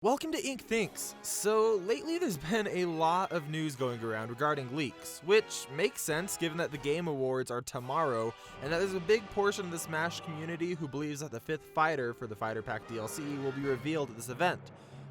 Welcome to InkThinks. So lately there's been a lot of news going around regarding leaks, which makes sense given that the Game Awards are tomorrow and that there's a big portion of the Smash community who believes that the 5th fighter for the Fighter Pack DLC will be revealed at this event,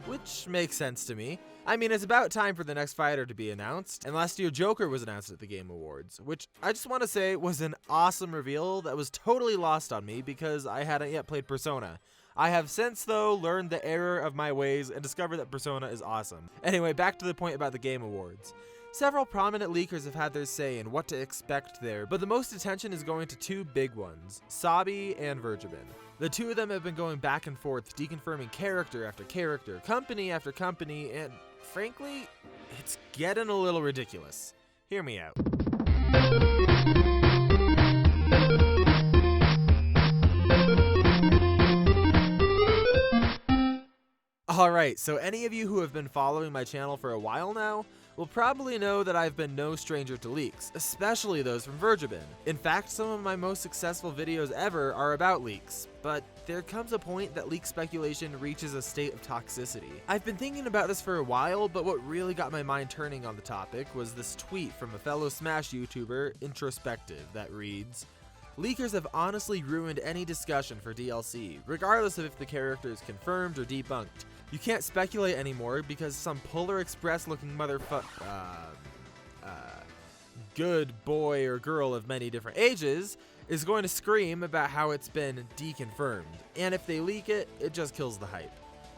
which makes sense to me. I mean, it's about time for the next fighter to be announced, and last year Joker was announced at the Game Awards, which I just want to say was an awesome reveal that was totally lost on me because I hadn't yet played Persona. I have since, though, learned the error of my ways and discovered that Persona is awesome. Anyway, back to the point about the Game Awards. Several prominent leakers have had their say in what to expect there, but the most attention is going to two big ones, Sabi and Vergeben. The two of them have been going back and forth, deconfirming character after character, company after company, and frankly, it's getting a little ridiculous. Hear me out. Alright, so any of you who have been following my channel for a while now will probably know that I've been no stranger to leaks, especially those from Vergeben. In fact, some of my most successful videos ever are about leaks, but there comes a point that leak speculation reaches a state of toxicity. I've been thinking about this for a while, but what really got my mind turning on the topic was this tweet from a fellow Smash YouTuber, Introspective, that reads, "Leakers have honestly ruined any discussion for DLC, regardless of if the character is confirmed or debunked. You can't speculate anymore because some Polar Express looking good boy or girl of many different ages is going to scream about how it's been deconfirmed. And if they leak it, it just kills the hype."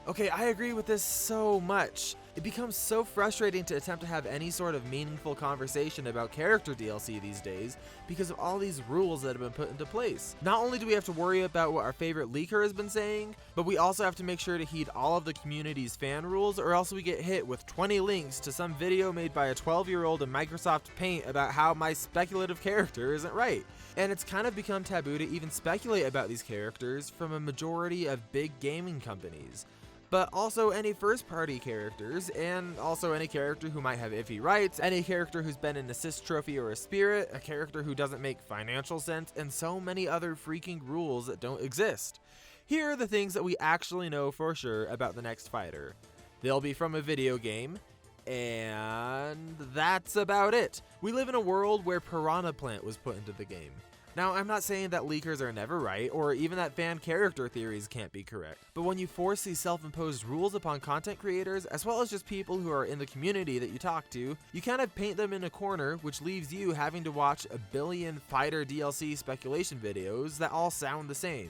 Okay, I agree with this so much. It becomes so frustrating to attempt to have any sort of meaningful conversation about character DLC these days because of all these rules that have been put into place. Not only do we have to worry about what our favorite leaker has been saying, but we also have to make sure to heed all of the community's fan rules, or else we get hit with 20 links to some video made by a 12-year-old in Microsoft Paint about how my speculative character isn't right. And it's kind of become taboo to even speculate about these characters from a majority of big gaming companies. But also any first-party characters, and also any character who might have iffy rights, any character who's been an assist trophy or a spirit, a character who doesn't make financial sense, and so many other freaking rules that don't exist. Here are the things that we actually know for sure about the next fighter. They'll be from a video game, and that's about it. We live in a world where Piranha Plant was put into the game. Now, I'm not saying that leakers are never right, or even that fan character theories can't be correct, but when you force these self-imposed rules upon content creators, as well as just people who are in the community that you talk to, you kind of paint them in a corner, which leaves you having to watch a billion fighter DLC speculation videos that all sound the same.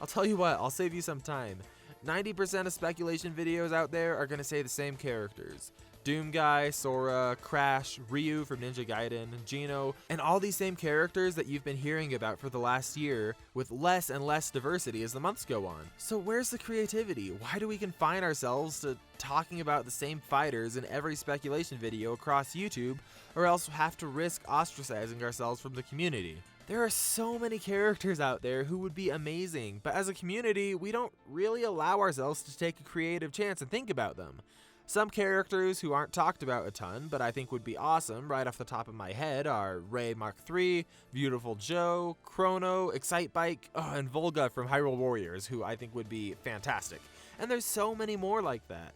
I'll tell you what, I'll save you some time. 90% of speculation videos out there are going to say the same characters. Doomguy, Sora, Crash, Ryu from Ninja Gaiden, Geno, and all these same characters that you've been hearing about for the last year, with less and less diversity as the months go on. So where's the creativity? Why do we confine ourselves to talking about the same fighters in every speculation video across YouTube, or else have to risk ostracizing ourselves from the community? There are so many characters out there who would be amazing, but as a community, we don't really allow ourselves to take a creative chance and think about them. Some characters who aren't talked about a ton, but I think would be awesome right off the top of my head are Ray Mark III, Beautiful Joe, Chrono, Excitebike, and Volga from Hyrule Warriors, who I think would be fantastic. And there's so many more like that.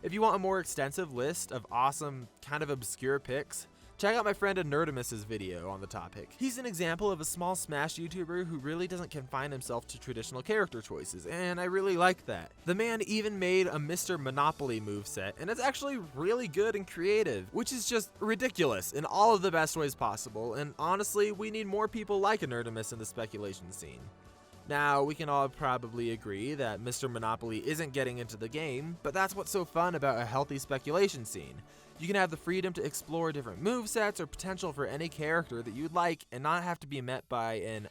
If you want a more extensive list of awesome, kind of obscure picks, check out my friend Nerdimus's video on the topic. He's an example of a small Smash YouTuber who really doesn't confine himself to traditional character choices, and I really like that. The man even made a Mr. Monopoly Moveset, and it's actually really good and creative, which is just ridiculous in all of the best ways possible, and honestly, we need more people like Nerdimus in the speculation scene. Now, we can all probably agree that Mr. Monopoly isn't getting into the game, but that's what's so fun about a healthy speculation scene. You can have the freedom to explore different movesets or potential for any character that you'd like and not have to be met by an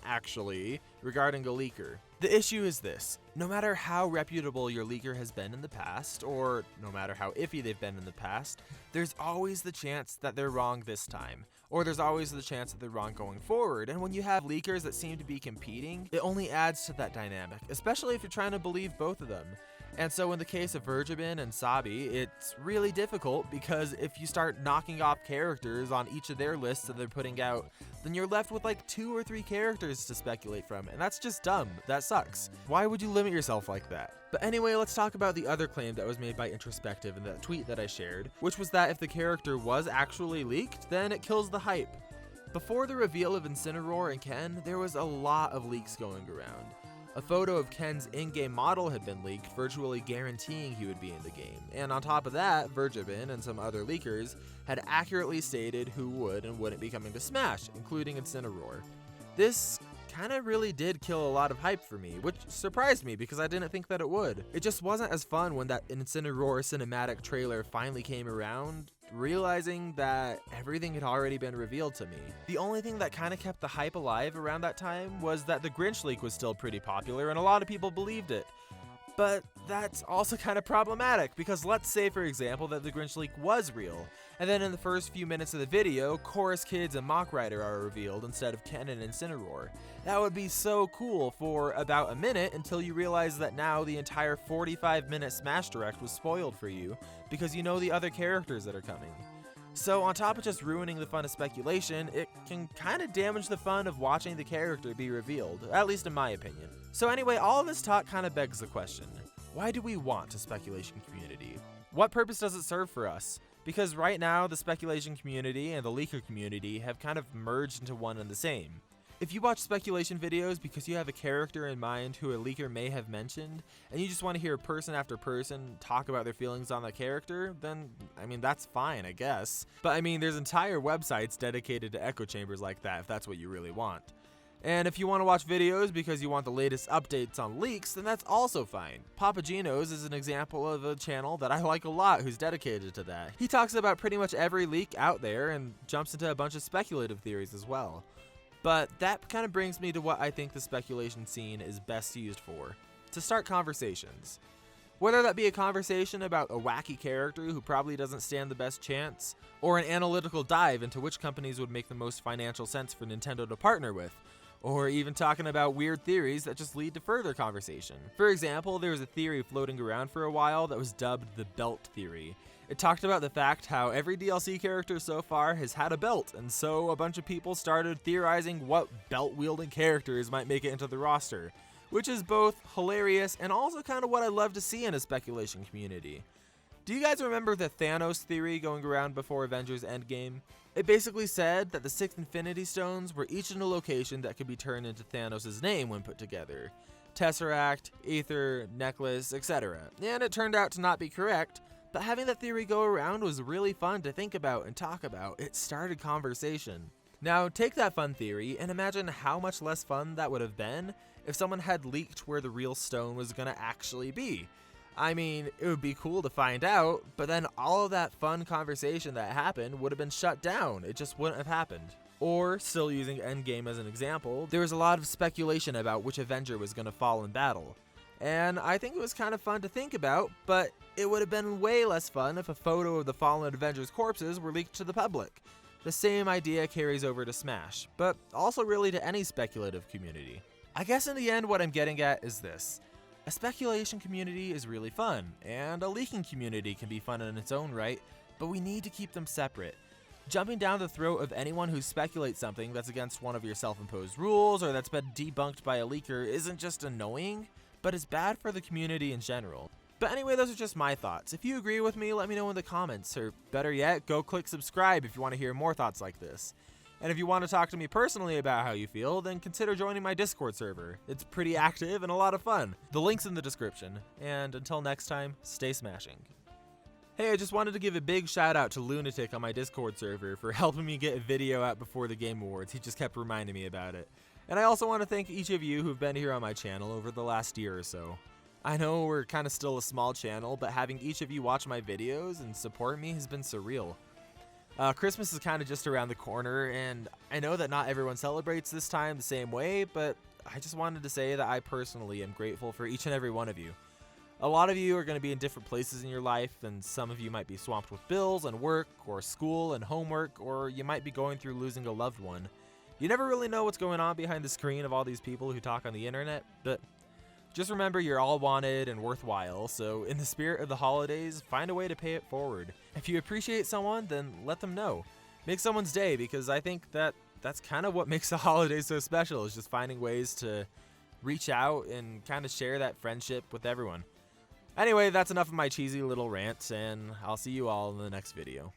actually regarding a leaker. The issue is this: no matter how reputable your leaker has been in the past, or no matter how iffy they've been in the past, there's always the chance that they're wrong this time, or there's always the chance that they're wrong going forward. And when you have leakers that seem to be competing, it only adds to that dynamic, especially if you're trying to believe both of them. And so in the case of Vergeben and Sabi, it's really difficult because if you start knocking off characters on each of their lists that they're putting out then you're left with like 2 or 3 characters to speculate from, and that's just dumb. That sucks. Why would you limit yourself like that? But anyway, let's talk about the other claim that was made by Introspective in that tweet that I shared, which was that if the character was actually leaked, then it kills the hype. Before the reveal of Incineroar and Ken, there was a lot of leaks going around. A photo of Ken's in-game model had been leaked, virtually guaranteeing he would be in the game. And on top of that, Vergeben and some other leakers had accurately stated who would and wouldn't be coming to Smash, including Incineroar. This kind of really did kill a lot of hype for me, which surprised me because I didn't think that it would. It just wasn't as fun when that Incineroar cinematic trailer finally came around, realizing that everything had already been revealed to me. The only thing that kind of kept the hype alive around that time was that the Grinch leak was still pretty popular and a lot of people believed it. But that's also kind of problematic because let's say, for example, that the Grinch leak was real, and then in the first few minutes of the video, Chorus Kids and Mach Rider are revealed instead of Ken and Incineroar. That would be so cool for about a minute until you realize that now the entire 45-minute Smash Direct was spoiled for you because you know the other characters that are coming. So on top of just ruining the fun of speculation, it can kind of damage the fun of watching the character be revealed, at least in my opinion. So anyway, all of this talk kind of begs the question, why do we want a speculation community? What purpose does it serve for us? Because right now, the speculation community and the leaker community have kind of merged into one and the same. If you watch speculation videos because you have a character in mind who a leaker may have mentioned, and you just want to hear person after person talk about their feelings on that character, then, I mean, that's fine, I guess. But I mean, there's entire websites dedicated to echo chambers like that if that's what you really want. And if you want to watch videos because you want the latest updates on leaks, then that's also fine. Papa Gino's is an example of a channel that I like a lot who's dedicated to that. He talks about pretty much every leak out there and jumps into a bunch of speculative theories as well. But that kind of brings me to what I think the speculation scene is best used for, to start conversations. Whether that be a conversation about a wacky character who probably doesn't stand the best chance, or an analytical dive into which companies would make the most financial sense for Nintendo to partner with, or even talking about weird theories that just lead to further conversation. For example, there was a theory floating around for a while that was dubbed the belt theory. It talked about the fact how every DLC character so far has had a belt, and so a bunch of people started theorizing what belt-wielding characters might make it into the roster, which is both hilarious and also kind of what I love to see in a speculation community. Do you guys remember the Thanos theory going around before Avengers Endgame? It basically said that the 6 Infinity Stones were each in a location that could be turned into Thanos' name when put together. Tesseract, Aether, Necklace, etc. And it turned out to not be correct, but having that theory go around was really fun to think about and talk about. It started conversation. Now, take that fun theory and imagine how much less fun that would have been if someone had leaked where the real stone was going to actually be. I mean, it would be cool to find out, but then all of that fun conversation that happened would have been shut down. It just wouldn't have happened. Or, still using Endgame as an example, there was a lot of speculation about which Avenger was going to fall in battle. And I think it was kind of fun to think about, but it would have been way less fun if a photo of the fallen Avengers' corpses were leaked to the public. The same idea carries over to Smash, but also really to any speculative community. I guess in the end what I'm getting at is this. A speculation community is really fun, and a leaking community can be fun in its own right, but we need to keep them separate. Jumping down the throat of anyone who speculates something that's against one of your self-imposed rules or that's been debunked by a leaker isn't just annoying, but it's bad for the community in general. But anyway, those are just my thoughts. If you agree with me, let me know in the comments, or better yet, go click subscribe if you want to hear more thoughts like this. And if you want to talk to me personally about how you feel, then consider joining my Discord server. It's pretty active and a lot of fun. The link's in the description. And until next time, stay smashing. Hey, I just wanted to give a big shout out to Lunatic on my Discord server for helping me get a video out before the Game Awards. He just kept reminding me about it. And I also want to thank each of you who've been here on my channel over the last year or so. I know we're kind of still a small channel, but having each of you watch my videos and support me has been surreal. Christmas is kind of just around the corner, and I know that not everyone celebrates this time the same way, but I just wanted to say that I personally am grateful for each and every one of you. A lot of you are going to be in different places in your life, and some of you might be swamped with bills and work, or school and homework, or you might be going through losing a loved one. You never really know what's going on behind the screen of all these people who talk on the internet, but just remember you're all wanted and worthwhile, so in the spirit of the holidays, find a way to pay it forward. If you appreciate someone, then let them know. Make someone's day, because I think that that's kind of what makes the holidays so special, is just finding ways to reach out and kind of share that friendship with everyone. Anyway, that's enough of my cheesy little rant, and I'll see you all in the next video.